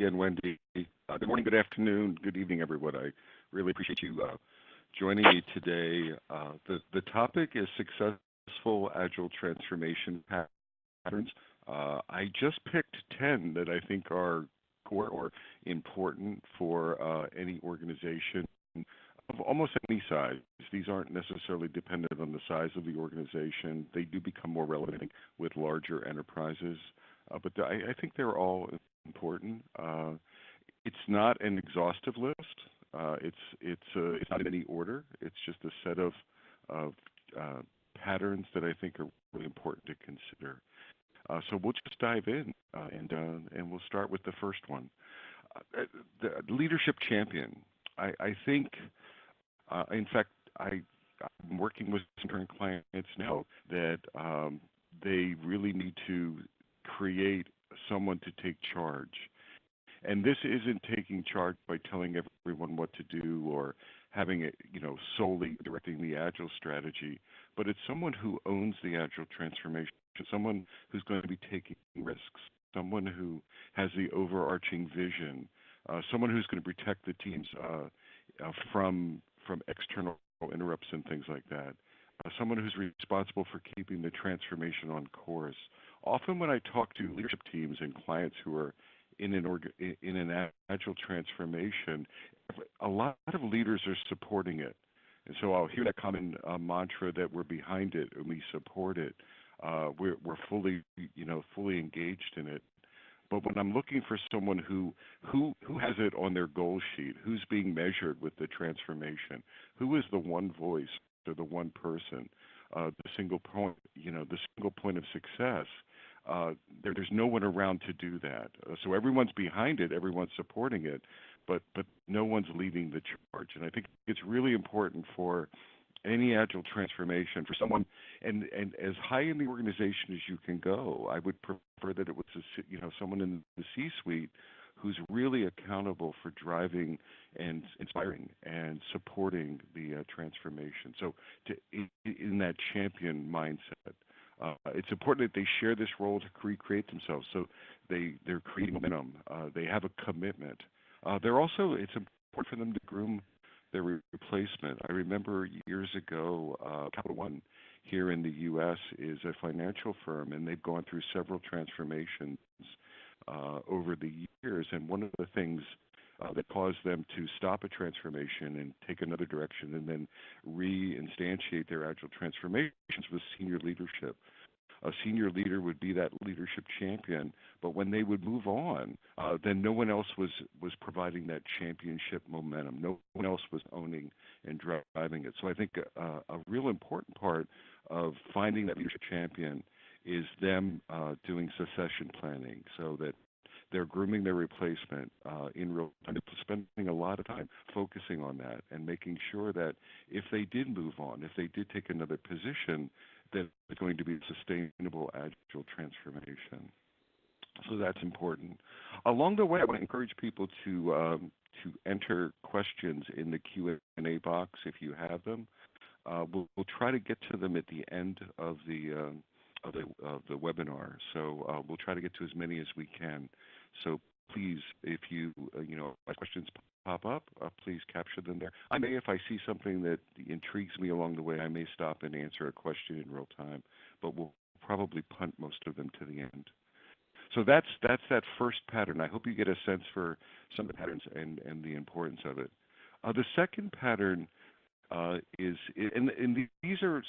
again, Wendy. Good morning, good afternoon, good evening, everyone. I really appreciate you joining me today. The topic is successful agile transformation patterns. I just picked 10 that I think are core or important for any organization of almost any size. These aren't necessarily dependent on the size of the organization. They do become more relevant with larger enterprises, but I think they're all important. It's not an exhaustive list. It's not in any order. It's just a set of patterns that I think are really important to consider. So we'll just dive in, and we'll start with the first one. The leadership champion. I think, in fact, I'm working with some current clients now that they really need to create someone to take charge. And this isn't taking charge by telling everyone what to do or having it, solely directing the Agile strategy, but it's someone who owns the Agile transformation, someone who's going to be taking risks, someone who has the overarching vision, someone who's going to protect the teams from external interrupts and things like that, someone who's responsible for keeping the transformation on course. Often when I talk to leadership teams and clients who are in an Agile transformation, a lot of leaders are supporting it. And so I'll hear that common mantra that we're behind it and we support it. We're fully engaged in it. But when I'm looking for someone who has it on their goal sheet, who's being measured with the transformation, who is the one voice or the one person, the single point of success, there's no one around to do that. So everyone's behind it, everyone's supporting it, but no one's leading the charge. And I think it's really important for any Agile transformation for someone, and as high in the organization as you can go, I would prefer that it was someone in the C-suite who's really accountable for driving and inspiring and supporting the transformation. So in that champion mindset, it's important that they share this role to recreate themselves. So they're creating momentum. They have a commitment. It's important for them to groom their replacement. I remember years ago, Capital One here in the U.S. is a financial firm, and they've gone through several transformations over the years. And one of the things that caused them to stop a transformation and take another direction and then reinstantiate their Agile transformations was senior leadership. A senior leader would be that leadership champion, but when they would move on, then no one else was providing that championship momentum. No one else was owning and driving it. So I think a real important part of finding that leadership champion is them doing succession planning so that they're grooming their replacement in real time, spending a lot of time focusing on that and making sure that if they did move on, if they did take another position, that it's going to be a sustainable Agile transformation. So that's important. Along the way, I want to encourage people to enter questions in the Q&A box if you have them. We'll try to get to them at the end of the webinar. So we'll try to get to as many as we can. So please, if you questions pop up, please capture them there. I may, if I see something that intrigues me along the way, I may stop and answer a question in real time, but we'll probably punt most of them to the end. So that's that first pattern. I hope you get a sense for some of the patterns and the importance of it. The second pattern is, and these are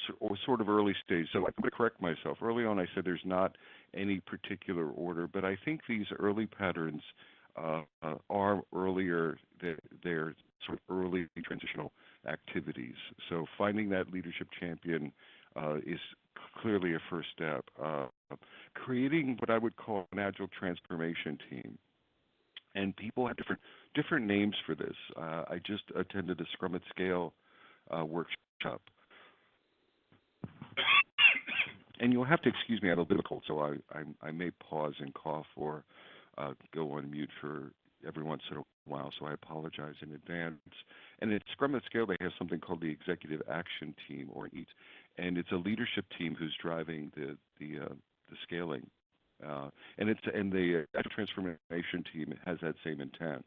sort of early stage, so I'm going to correct myself. Early on, I said there's not any particular order, but I think these early patterns are earlier, they're sort of early transitional activities. So finding that leadership champion is clearly a first step. Creating what I would call an Agile transformation team. And people have different names for this. I just attended a Scrum at Scale workshop. And you'll have to excuse me, I have a bit of a cold, so I may pause and cough or go on mute for every once in a while, so I apologize in advance. And at Scrum at Scale, they have something called the Executive Action Team, or EAT, and it's a leadership team who's driving the scaling And the Agile Transformation team has that same intent.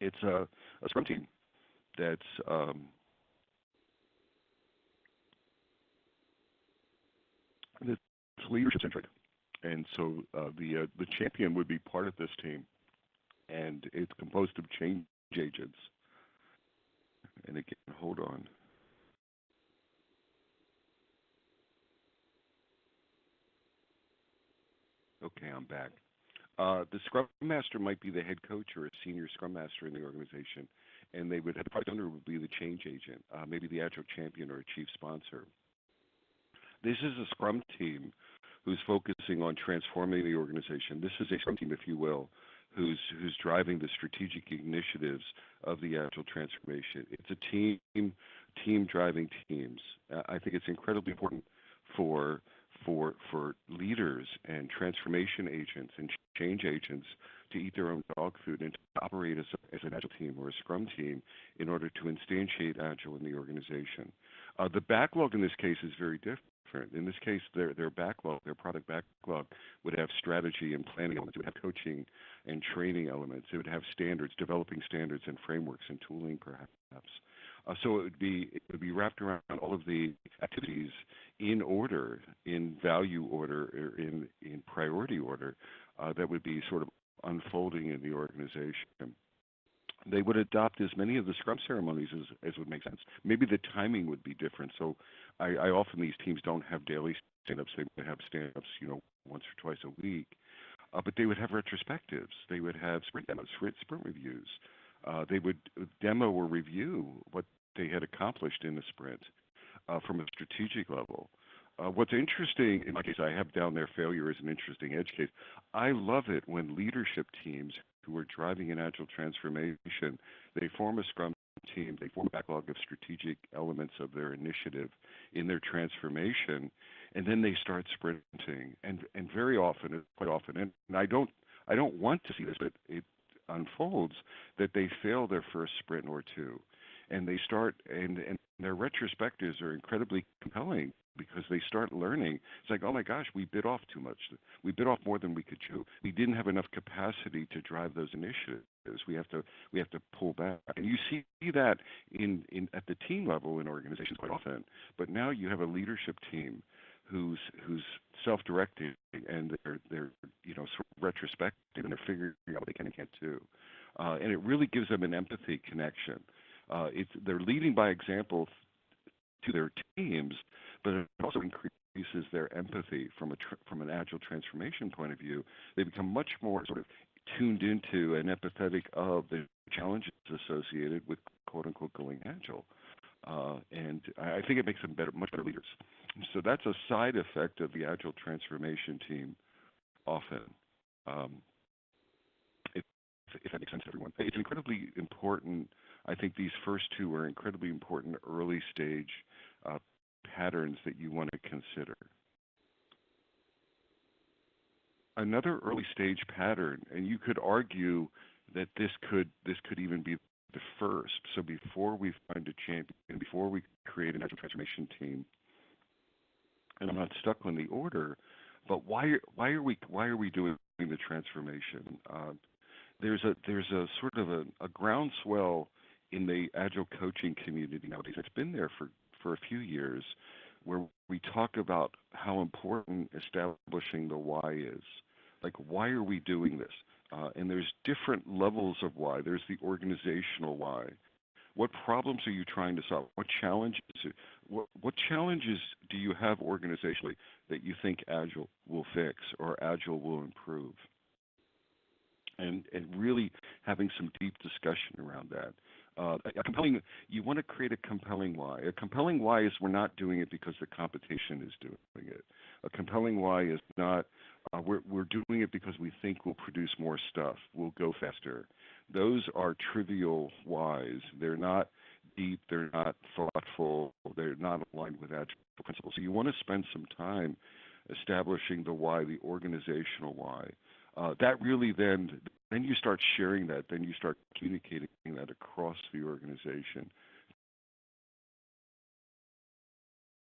It's a Scrum team that's that's leadership centric, and so the champion would be part of this team, and it's composed of change agents. And again, hold on. Okay, I'm back. The Scrum Master might be the head coach or a senior Scrum Master in the organization, and they would the product owner would be the change agent, maybe the Agile champion or a chief sponsor. This is a Scrum team who's focusing on transforming the organization. This is a Scrum team, if you will, who's driving the strategic initiatives of the Agile transformation. It's a team driving teams. I think it's incredibly important for leaders and transformation agents and change agents to eat their own dog food and to operate as an Agile team or a Scrum team in order to instantiate Agile in the organization. The backlog in this case is very different. In this case, their backlog, their product backlog, would have strategy and planning elements. It would have coaching and training elements. It would have standards, developing standards and frameworks and tooling, perhaps. So it would be wrapped around all of the activities in order, in value order, or in priority order, that would be sort of unfolding in the organization. They would adopt as many of the Scrum ceremonies as would make sense. Maybe the timing would be different. So I often, these teams don't have daily stand-ups. They would have stand-ups, once or twice a week. But they would have retrospectives. They would have sprint demos, sprint reviews. They would demo or review what they had accomplished in the sprint from a strategic level. What's interesting, in my case, I have down there failure as an interesting edge case. I love it when leadership teams who are driving an Agile transformation, they form a Scrum team, they form a backlog of strategic elements of their initiative in their transformation, and then they start sprinting. And very often, quite often, and I don't want to see this, but it unfolds that they fail their first sprint or two, and they start and their retrospectives are incredibly compelling because they start learning. It's like, oh my gosh, we bit off too much. We bit off more than we could chew. We didn't have enough capacity to drive those initiatives. We have to pull back. And you see that in at the team level in organizations quite often. But now you have a leadership team who's self-directing and they're sort of retrospective and they're figuring out what they can and can't do. And it really gives them an empathy connection. They're leading by example to their teams, but it also increases their empathy from an Agile transformation point of view. They become much more sort of tuned into and empathetic of the challenges associated with quote-unquote going Agile. And I think it makes them much better leaders. So that's a side effect of the Agile transformation team often, if that makes sense to everyone. It's incredibly important. I think these first two are incredibly important early stage patterns that you want to consider. Another early stage pattern, and you could argue that this could even be the first. So before we find a champion, before we create an Agile transformation team, and I'm not stuck on the order, but why are we doing the transformation? There's a sort of a groundswell in the Agile coaching community nowadays. It's been there for a few years, where we talk about how important establishing the why is. Like, why are we doing this? And there's different levels of why. There's the organizational why. What problems are you trying to solve? What challenges do you have organizationally that you think Agile will fix or Agile will improve? And really having some deep discussion around that. You want to create a compelling why. A compelling why is we're not doing it because the competition is doing it. A compelling why is not we're doing it because we think we'll produce more stuff, we'll go faster. Those are trivial whys. They're not deep, they're not thoughtful, they're not aligned with Agile principles. So you want to spend some time establishing the why, the organizational why. That really then you start sharing that, then you start communicating that across the organization.